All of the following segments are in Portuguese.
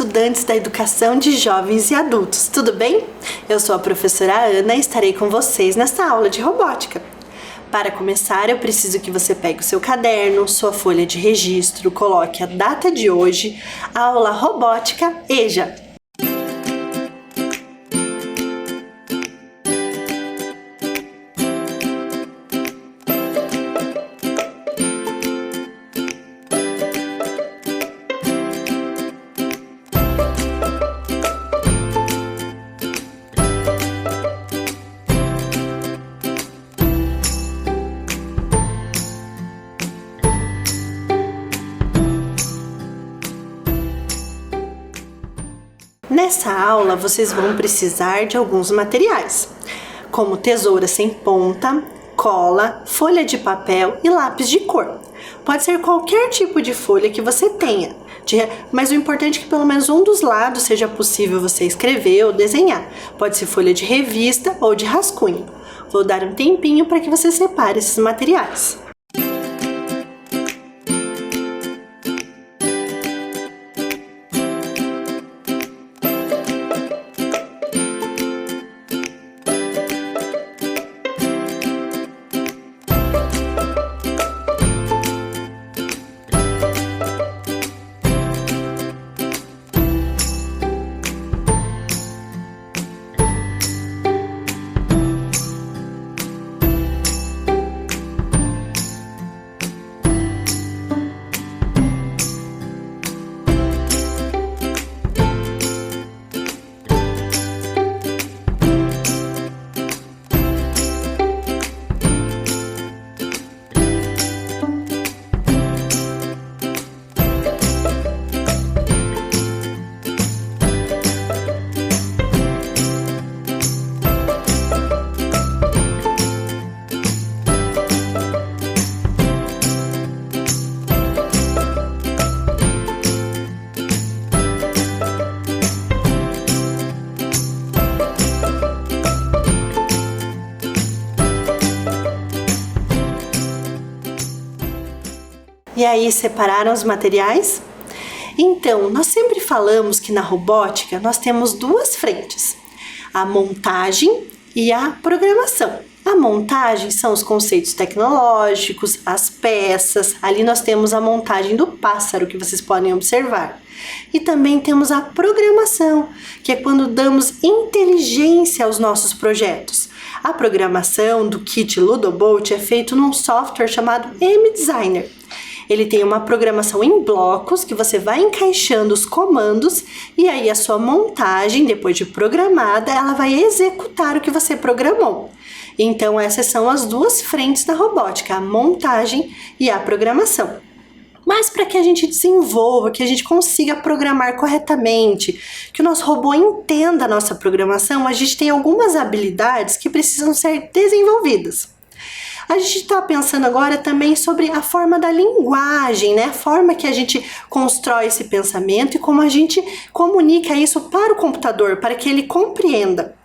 estudantes da educação de jovens e adultos, tudo bem? Eu sou a professora Ana e estarei com vocês nesta aula de robótica. Para começar, eu preciso que você pegue o seu caderno, sua folha de registro, coloque a data de hoje, aula robótica EJA. Nessa aula, vocês vão precisar de alguns materiais, como tesoura sem ponta, cola, folha de papel e lápis de cor. Pode ser qualquer tipo de folha que você tenha, mas o importante é que pelo menos um dos lados seja possível você escrever ou desenhar. Pode ser folha de revista ou de rascunho. Vou dar um tempinho para que você separe esses materiais. E aí, separaram os materiais? Então, nós sempre falamos que na robótica nós temos duas frentes, a montagem e a programação. A montagem são os conceitos tecnológicos, as peças, ali nós temos a montagem do pássaro que vocês podem observar. E também temos a programação, que é quando damos inteligência aos nossos projetos. A programação do kit Ludobot é feito num software chamado M-Designer. Ele tem uma programação em blocos que você vai encaixando os comandos e aí a sua montagem, depois de programada, ela vai executar o que você programou. Então essas são as duas frentes da robótica, a montagem e a programação. Mas para que a gente desenvolva, que a gente consiga programar corretamente, que o nosso robô entenda a nossa programação, a gente tem algumas habilidades que precisam ser desenvolvidas. A gente está pensando agora também sobre a forma da linguagem, né? A forma que a gente constrói esse pensamento e como a gente comunica isso para o computador, para que ele compreenda.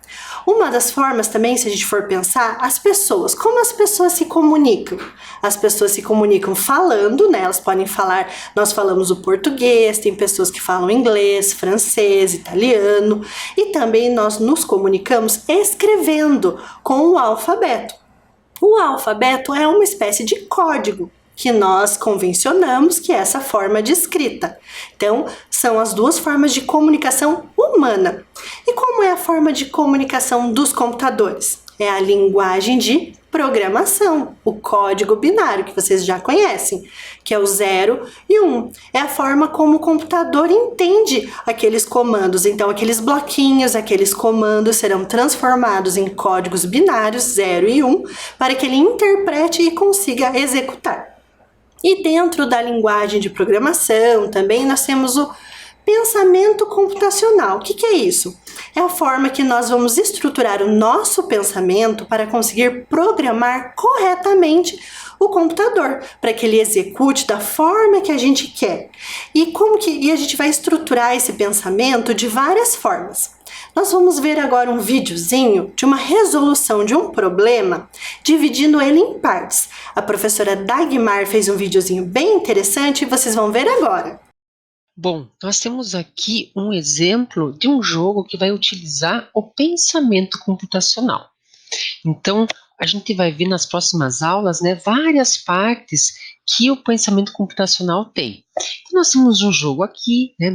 Uma das formas também, se a gente for pensar, as pessoas, como as pessoas se comunicam? As pessoas se comunicam falando, né? Elas podem falar, nós falamos o português, tem pessoas que falam inglês, francês, italiano, e também nós nos comunicamos escrevendo com o alfabeto. O alfabeto é uma espécie de código que nós convencionamos que é essa forma de escrita. Então, são as duas formas de comunicação humana. E como é a forma de comunicação dos computadores? É a linguagem de programação, o código binário que vocês já conhecem, que é o 0 e 1. É a forma como o computador entende aqueles comandos. Então, aqueles bloquinhos, aqueles comandos serão transformados em códigos binários 0 e 1 para que ele interprete e consiga executar. E dentro da linguagem de programação também nós temos o pensamento computacional. O que é isso? É a forma que nós vamos estruturar o nosso pensamento para conseguir programar corretamente o computador, para que ele execute da forma que a gente quer. E a gente vai estruturar esse pensamento de várias formas. Nós vamos ver agora um videozinho de uma resolução de um problema, dividindo ele em partes. A professora Dagmar fez um videozinho bem interessante e vocês vão ver agora. Bom, nós temos aqui um exemplo de um jogo que vai utilizar o pensamento computacional. Então, a gente vai ver nas próximas aulas, né, várias partes que o pensamento computacional tem. Então, nós temos um jogo aqui, né,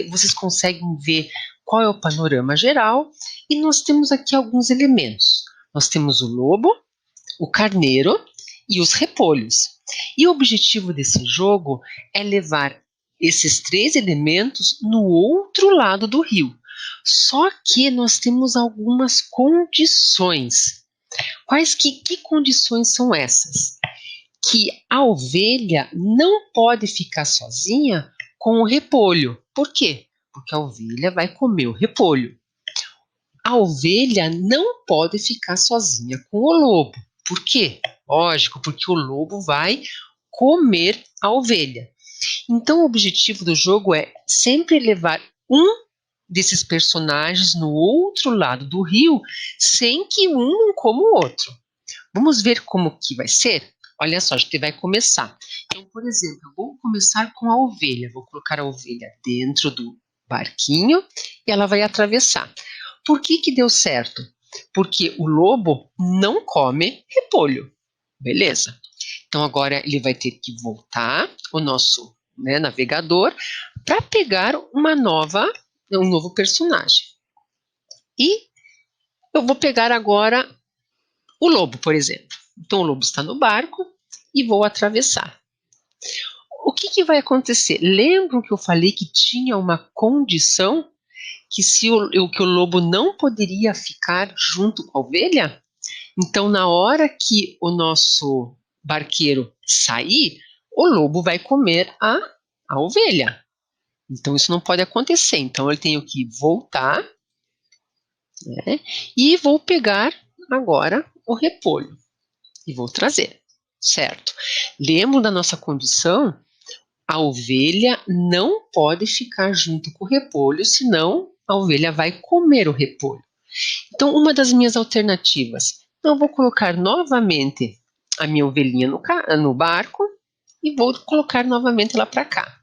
vocês conseguem ver qual é o panorama geral, e nós temos aqui alguns elementos. Nós temos o lobo, o carneiro e os repolhos. E o objetivo desse jogo é levar esses 3 elementos no outro lado do rio. Só que nós temos algumas condições. Que condições são essas? Que a ovelha não pode ficar sozinha com o repolho. Por quê? Porque a ovelha vai comer o repolho. A ovelha não pode ficar sozinha com o lobo. Por quê? Lógico, porque o lobo vai comer a ovelha. Então, o objetivo do jogo é sempre levar um desses personagens no outro lado do rio, sem que um não coma o outro. Vamos ver como que vai ser? Olha só, a gente vai começar. Então, por exemplo, eu vou começar com a ovelha. Vou colocar a ovelha dentro do barquinho e ela vai atravessar. Por que deu certo? Porque o lobo não come repolho. Beleza? Então, agora ele vai ter que voltar, o nosso navegador, para pegar um novo personagem. E eu vou pegar agora o lobo, por exemplo. Então, o lobo está no barco e vou atravessar. O que vai acontecer? Lembram que eu falei que tinha uma condição que o lobo não poderia ficar junto com a ovelha? Então, na hora que o nosso barqueiro sair, o lobo vai comer a ovelha. Então, isso não pode acontecer. Então, eu tenho que voltar, né, e vou pegar agora o repolho e vou trazer, certo? Lembram da nossa condição? A ovelha não pode ficar junto com o repolho, senão a ovelha vai comer o repolho. Então, uma das minhas alternativas, eu vou colocar novamente a minha ovelhinha no barco e vou colocar novamente ela para cá.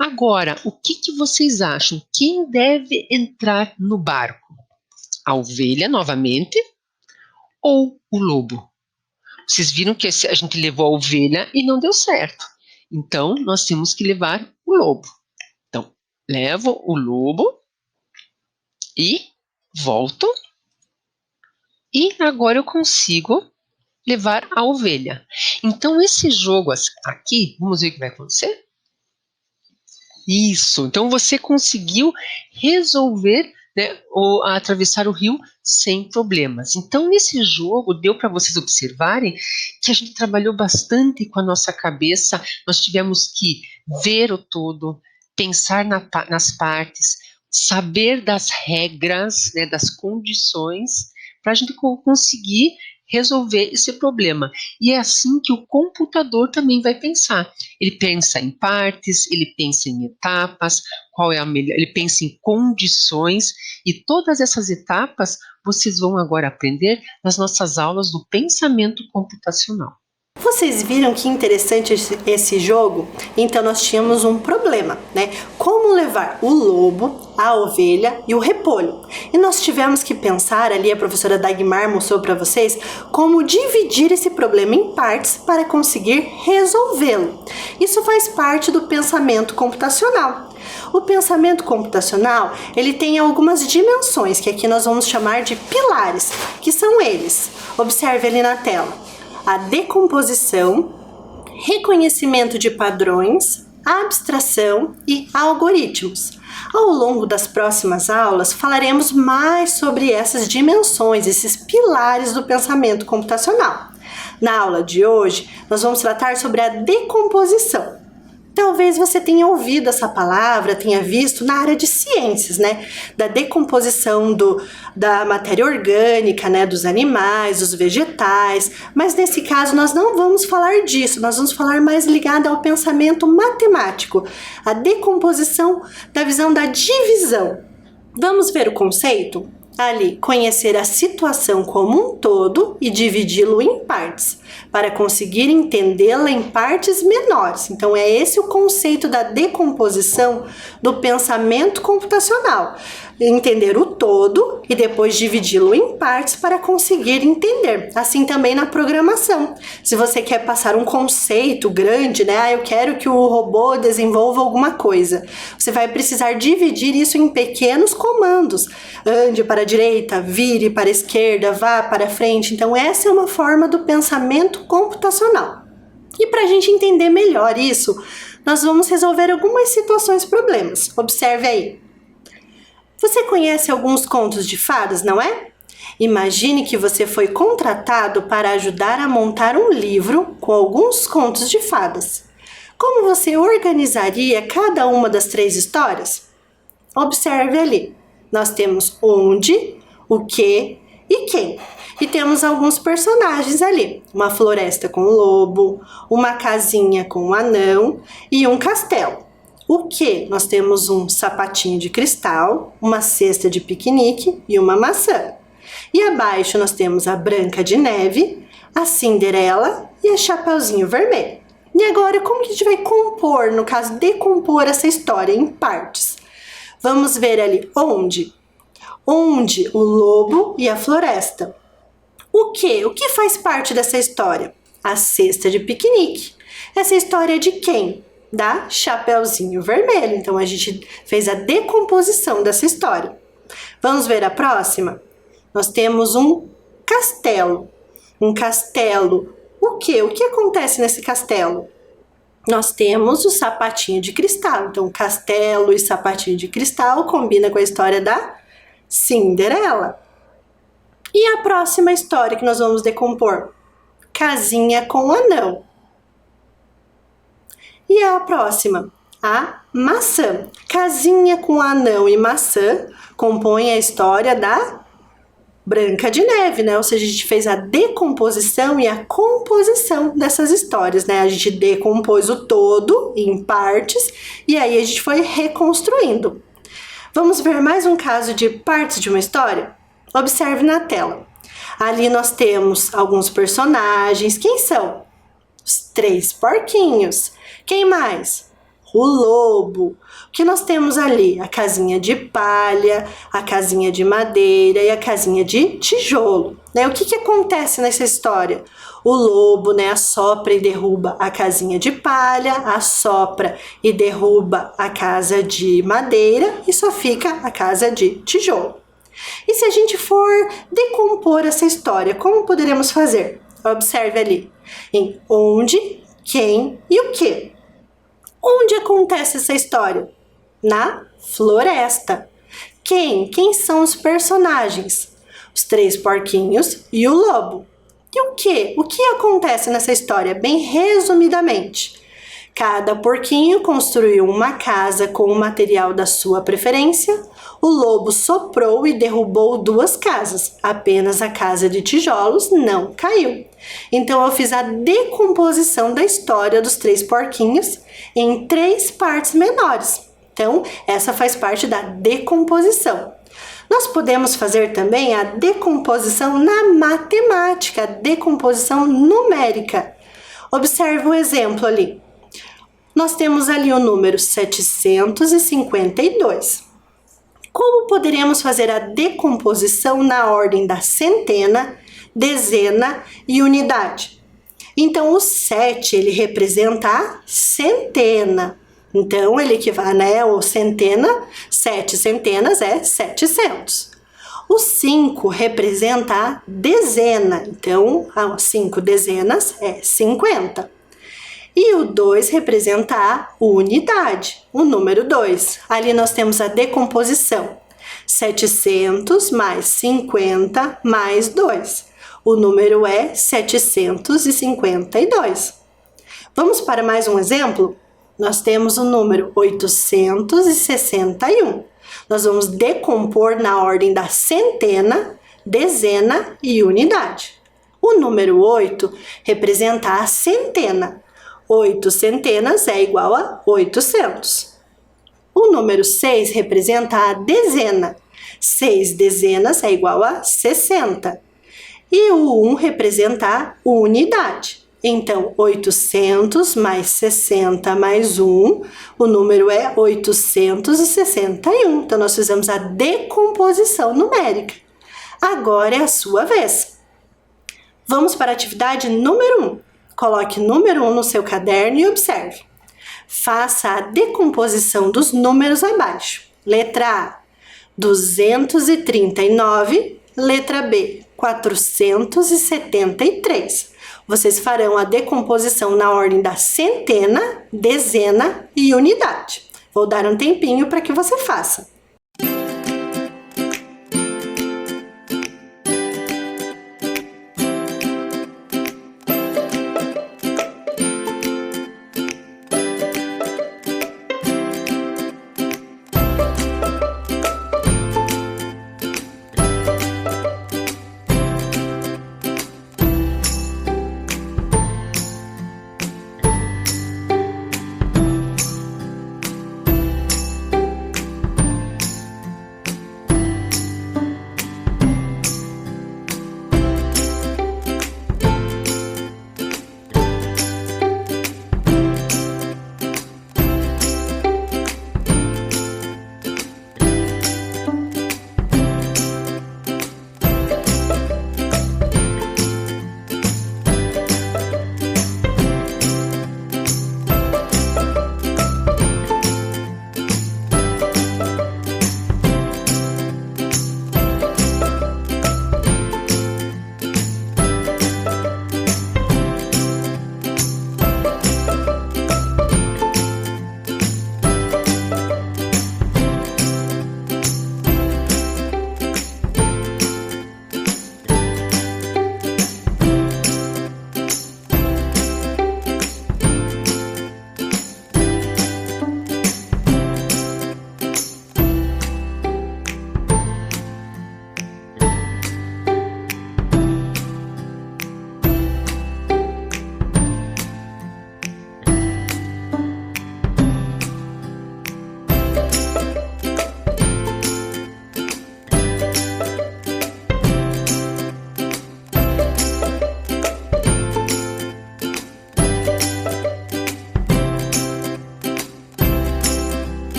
Agora, o que vocês acham? Quem deve entrar no barco? A ovelha novamente ou o lobo? Vocês viram que a gente levou a ovelha e não deu certo. Então, nós temos que levar o lobo. Então, levo o lobo e volto. E agora eu consigo levar a ovelha. Então, esse jogo aqui, vamos ver o que vai acontecer? Isso, então você conseguiu resolver, né, atravessar o rio sem problemas. Então, nesse jogo, deu para vocês observarem que a gente trabalhou bastante com a nossa cabeça, nós tivemos que ver o todo, pensar nas partes, saber das regras, né, das condições, para a gente conseguir resolver esse problema. E é assim que o computador também vai pensar. Ele pensa em partes, ele pensa em etapas, qual é a melhor, ele pensa em condições, e todas essas etapas vocês vão agora aprender nas nossas aulas do pensamento computacional. Vocês viram que interessante esse jogo? Então nós tínhamos um problema, né? Como levar o lobo, a ovelha e o repolho. E nós tivemos que pensar, ali a professora Dagmar mostrou para vocês, como dividir esse problema em partes para conseguir resolvê-lo. Isso faz parte do pensamento computacional. O pensamento computacional, ele tem algumas dimensões, que aqui nós vamos chamar de pilares, que são eles. Observe ali na tela. A decomposição, reconhecimento de padrões, abstração e algoritmos. Ao longo das próximas aulas, falaremos mais sobre essas dimensões, esses pilares do pensamento computacional. Na aula de hoje, nós vamos tratar sobre a decomposição. Talvez você tenha ouvido essa palavra, tenha visto na área de ciências, né? Da decomposição da matéria orgânica, né? Dos animais, dos vegetais. Mas nesse caso nós não vamos falar disso, nós vamos falar mais ligado ao pensamento matemático. A decomposição da visão da divisão. Vamos ver o conceito? ali conhecer a situação como um todo e dividi-lo em partes, para conseguir entendê-la em partes menores. Então, é esse o conceito da decomposição do pensamento computacional. Entender o todo e depois dividi-lo em partes para conseguir entender. Assim também na programação. Se você quer passar um conceito grande, né? Eu quero que o robô desenvolva alguma coisa. Você vai precisar dividir isso em pequenos comandos. Ande para a direita, vire para a esquerda, vá para a frente. Então, essa é uma forma do pensamento computacional. E para a gente entender melhor isso, nós vamos resolver algumas situações, problemas. Observe aí. Você conhece alguns contos de fadas, não é? Imagine que você foi contratado para ajudar a montar um livro com alguns contos de fadas. Como você organizaria cada uma das 3 histórias? Observe ali. Nós temos onde, o que e quem. E temos alguns personagens ali. Uma floresta com um lobo, uma casinha com um anão e um castelo. O que? Nós temos um sapatinho de cristal, uma cesta de piquenique e uma maçã. E abaixo nós temos a Branca de Neve, a Cinderela e a Chapeuzinho Vermelho. E agora, como que a gente vai compor, no caso, decompor essa história em partes? Vamos ver ali onde. Onde o lobo e a floresta. O que? O que faz parte dessa história? A cesta de piquenique. Essa história é de quem? Da Chapeuzinho Vermelho. Então, a gente fez a decomposição dessa história. Vamos ver a próxima? Nós temos um castelo. Um castelo. O que? O que acontece nesse castelo? Nós temos o sapatinho de cristal. Então, castelo e sapatinho de cristal combina com a história da Cinderela. E a próxima história que nós vamos decompor? Casinha com anão. E a próxima? A maçã. Casinha com anão e maçã compõem a história da Branca de Neve, né? Ou seja, a gente fez a decomposição e a composição dessas histórias, né? A gente decompôs o todo em partes e aí a gente foi reconstruindo. Vamos ver mais um caso de partes de uma história? Observe na tela. Ali nós temos alguns personagens. Quem são? Os 3 porquinhos. Quem mais? O lobo. O que nós temos ali? A casinha de palha, a casinha de madeira e a casinha de tijolo. Né? O que acontece nessa história? O lobo, né, assopra e derruba a casinha de palha, assopra e derruba a casa de madeira e só fica a casa de tijolo. E se a gente for decompor essa história, como poderemos fazer? Observe ali em onde, quem e o que. Onde acontece essa história? Na floresta. Quem? Quem são os personagens? Os 3 porquinhos e o lobo. E o que? O que acontece nessa história? Bem resumidamente. Cada porquinho construiu uma casa com o material da sua preferência. O lobo soprou e derrubou 2 casas. Apenas a casa de tijolos não caiu. Então, eu fiz a decomposição da história dos 3 porquinhos em 3 partes menores. Então, essa faz parte da decomposição. Nós podemos fazer também a decomposição na matemática, a decomposição numérica. Observe o exemplo ali. Nós temos ali o número 752. Como poderemos fazer a decomposição na ordem da centena, dezena e unidade? Então, o 7, ele representa a centena. Então, ele equivale, né, o centena, 7 centenas é 700. O 5 representa a dezena. Então, 5 dezenas é 50. E o 2 representa a unidade, o número 2. Ali nós temos a decomposição. 700 mais 50 mais 2. O número é 752. Vamos para mais um exemplo? Nós temos o número 861. Nós vamos decompor na ordem da centena, dezena e unidade. O número 8 representa a centena. 8 centenas é igual a 800. O número 6 representa a dezena. 6 dezenas é igual a 60. E o 1 representa a unidade. Então, 800 mais 60 mais 1, o número é 861. Então, nós fizemos a decomposição numérica. Agora é a sua vez. Vamos para a atividade número 1. Coloque número 1 no seu caderno e observe. Faça a decomposição dos números abaixo. Letra A, 239. Letra B, 473. Vocês farão a decomposição na ordem da centena, dezena e unidade. Vou dar um tempinho para que você faça.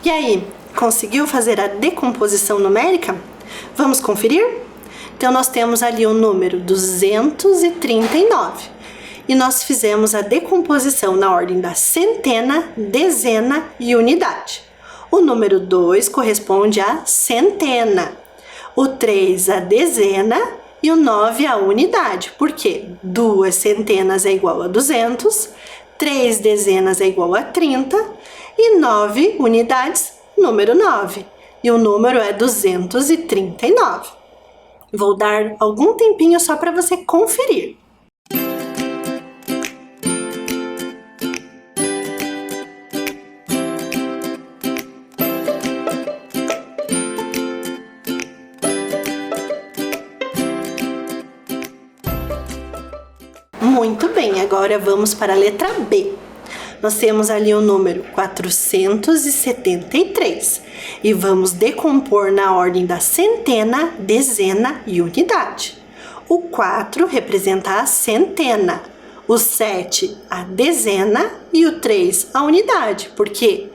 E aí, conseguiu fazer a decomposição numérica? Vamos conferir? Então, nós temos ali o número 239 e nós fizemos a decomposição na ordem da centena, dezena e unidade. O número 2 corresponde à centena, o 3 à dezena e o 9 à unidade, porque 2 centenas é igual a 200, 3 dezenas é igual a 30 e 9 unidades, número 9. E o número é 239. Vou dar algum tempinho só para você conferir. Muito bem, agora vamos para a letra B. Nós temos ali o número 473 e vamos decompor na ordem da centena, dezena e unidade. O 4 representa a centena, o 7 a dezena e o 3 a unidade, porque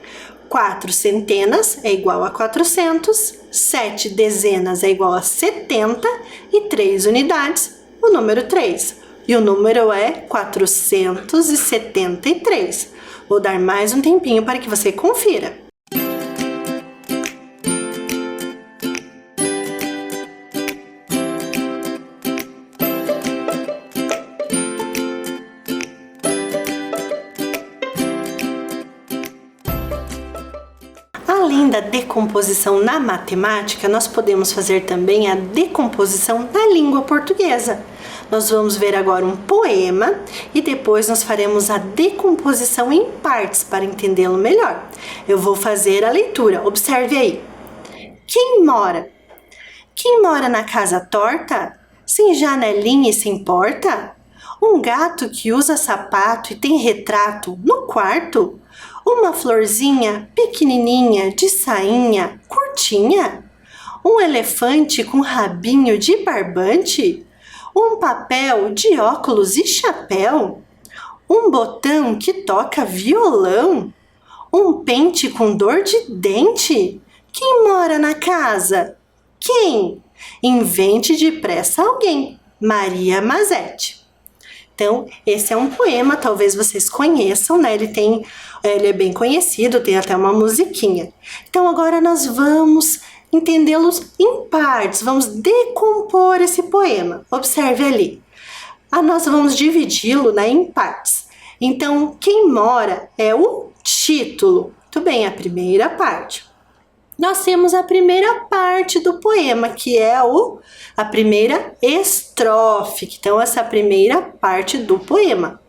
4 centenas é igual a 400, 7 dezenas é igual a 70 e 3 unidades, o número 3. E o número é 473. Vou dar mais um tempinho para que você confira. Além da decomposição na matemática, nós podemos fazer também a decomposição na língua portuguesa. Nós vamos ver agora um poema e depois nós faremos a decomposição em partes para entendê-lo melhor. Eu vou fazer a leitura, observe aí. Quem mora? Quem mora na casa torta? Sem janelinha e sem porta? Um gato que usa sapato e tem retrato no quarto? Uma florzinha pequenininha de sainha curtinha? Um elefante com rabinho de barbante? Um papel de óculos e chapéu? Um botão que toca violão? Um pente com dor de dente? Quem mora na casa? Quem? Invente depressa alguém. Maria Mazetti. Então, esse é um poema, talvez vocês conheçam, né? Ele é bem conhecido, tem até uma musiquinha. Então, agora nós vamos entendê-los em partes, vamos decompor esse poema. Observe ali. Nós vamos dividi-lo, né, em partes. Então, quem mora é o título. Muito bem, a primeira parte. Nós temos a primeira parte do poema, que é a primeira estrofe. Então, essa é a primeira parte do poema.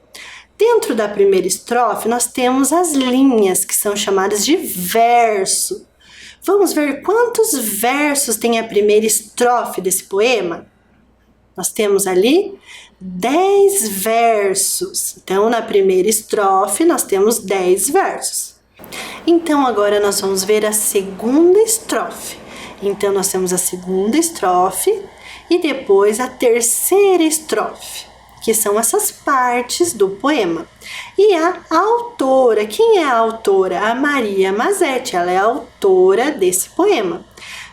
Dentro da primeira estrofe, nós temos as linhas, que são chamadas de verso. Vamos ver quantos versos tem a primeira estrofe desse poema? Nós temos ali 10 versos. Então, na primeira estrofe, nós temos 10 versos. Então, agora nós vamos ver a segunda estrofe. Então, nós temos a segunda estrofe e depois a terceira estrofe, que são essas partes do poema. E a autora, quem é a autora? A Maria Mazetti, ela é a autora desse poema.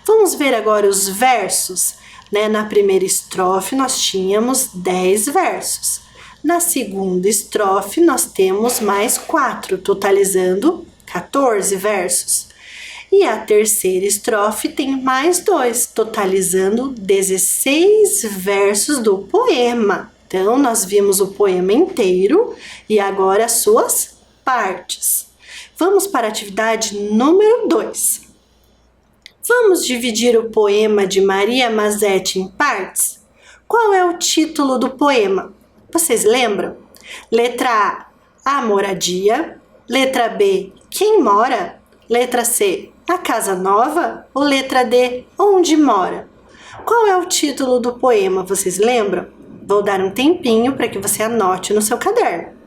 Vamos ver agora os versos, né? Na primeira estrofe, nós tínhamos 10 versos. Na segunda estrofe, nós temos mais 4, totalizando 14 versos. E a terceira estrofe tem mais 2, totalizando 16 versos do poema. Então, nós vimos o poema inteiro e agora as suas partes. Vamos para a atividade número 2. Vamos dividir o poema de Maria Mazetti em partes? Qual é o título do poema? Vocês lembram? Letra A, a moradia. Letra B, quem mora? Letra C, a casa nova? Ou letra D, onde mora? Qual é o título do poema? Vocês lembram? Vou dar um tempinho para que você anote no seu caderno.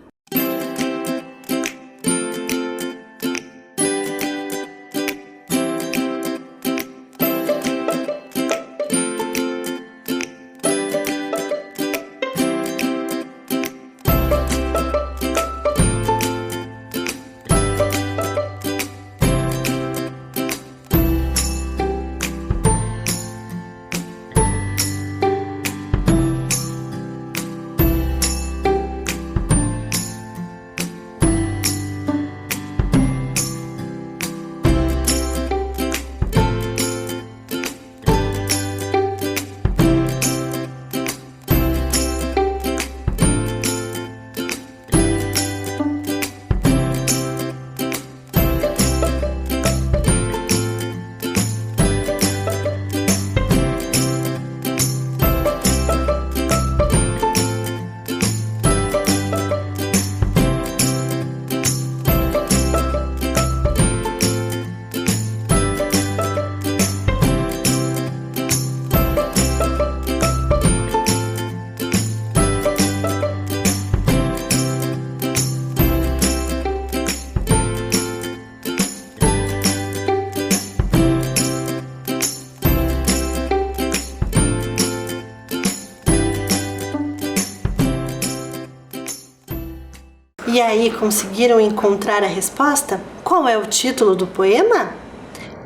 E aí, conseguiram encontrar a resposta? Qual qual é o título do poema?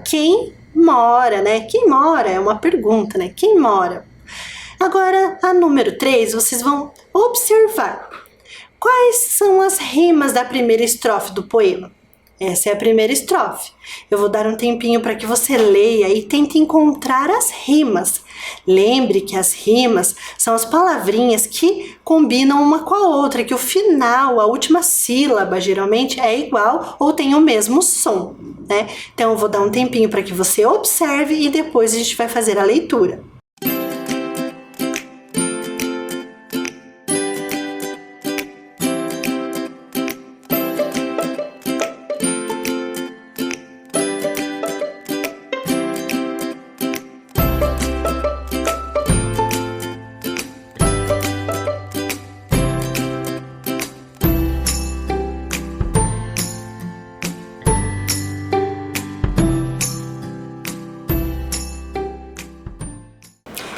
Quem mora, né? Quem mora é uma pergunta, né? Quem mora? Agora, a número 3, vocês vão observar quais são as rimas da primeira estrofe do poema. Essa é a primeira estrofe. Eu vou dar um tempinho para que você leia e tente encontrar as rimas. Lembre que as rimas são as palavrinhas que combinam uma com a outra, que o final, a última sílaba, geralmente é igual ou tem o mesmo som, né? Então eu vou dar um tempinho para que você observe e depois a gente vai fazer a leitura.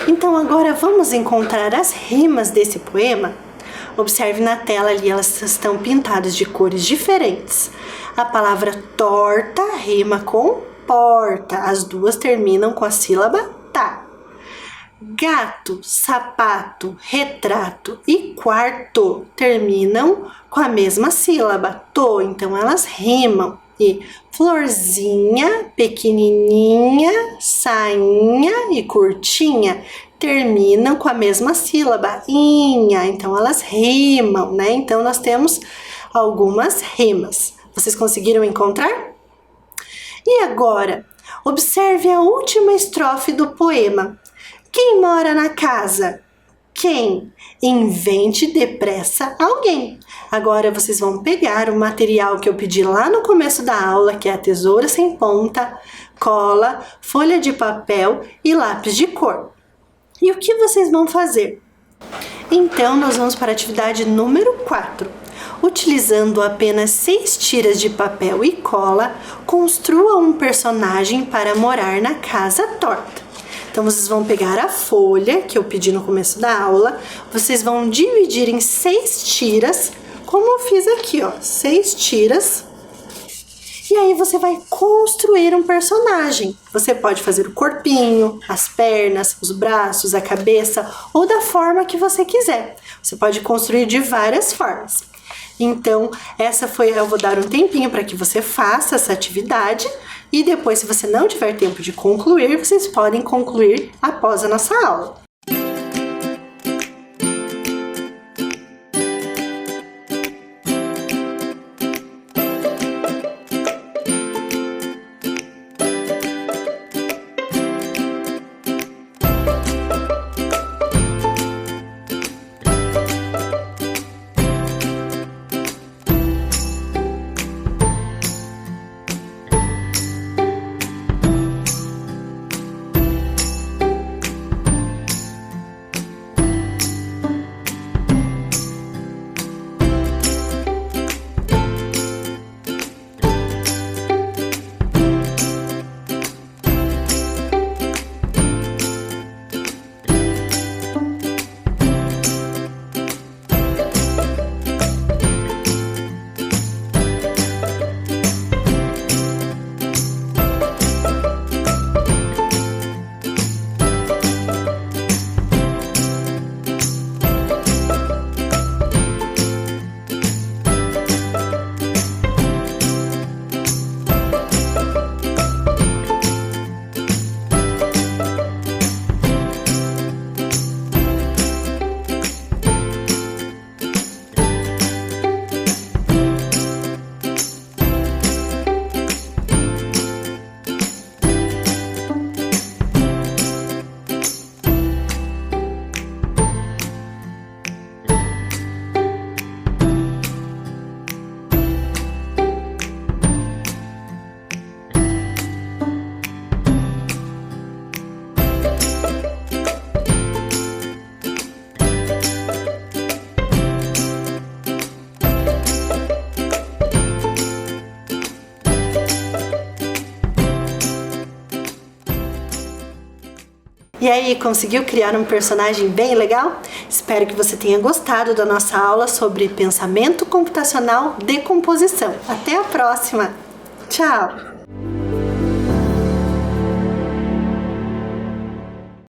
Então agora vamos encontrar as rimas desse poema? Observe na tela ali, elas estão pintadas de cores diferentes. A palavra torta rima com porta, as duas terminam com a sílaba tá. Gato, sapato, retrato e quarto terminam com a mesma sílaba, to, então elas rimam. E florzinha, pequenininha, sainha e curtinha terminam com a mesma sílaba, inha, então elas rimam, né? Então nós temos algumas rimas. Vocês conseguiram encontrar? E agora, observe a última estrofe do poema. Quem mora na casa? Quem? Invente depressa alguém. Agora vocês vão pegar o material que eu pedi lá no começo da aula, que é a tesoura sem ponta, cola, folha de papel e lápis de cor. E o que vocês vão fazer? Então, nós vamos para a atividade número 4. Utilizando apenas 6 tiras de papel e cola, construa um personagem para morar na casa torta. Então, vocês vão pegar a folha que eu pedi no começo da aula, vocês vão dividir em 6 tiras, como eu fiz aqui, ó, 6 tiras. E aí você vai construir um personagem. Você pode fazer o corpinho, as pernas, os braços, a cabeça ou da forma que você quiser. Você pode construir de várias formas. Então, eu vou dar um tempinho para que você faça essa atividade e depois, se você não tiver tempo de concluir, vocês podem concluir após a nossa aula. E aí, conseguiu criar um personagem bem legal? Espero que você tenha gostado da nossa aula sobre pensamento computacional de composição. Até a próxima! Tchau!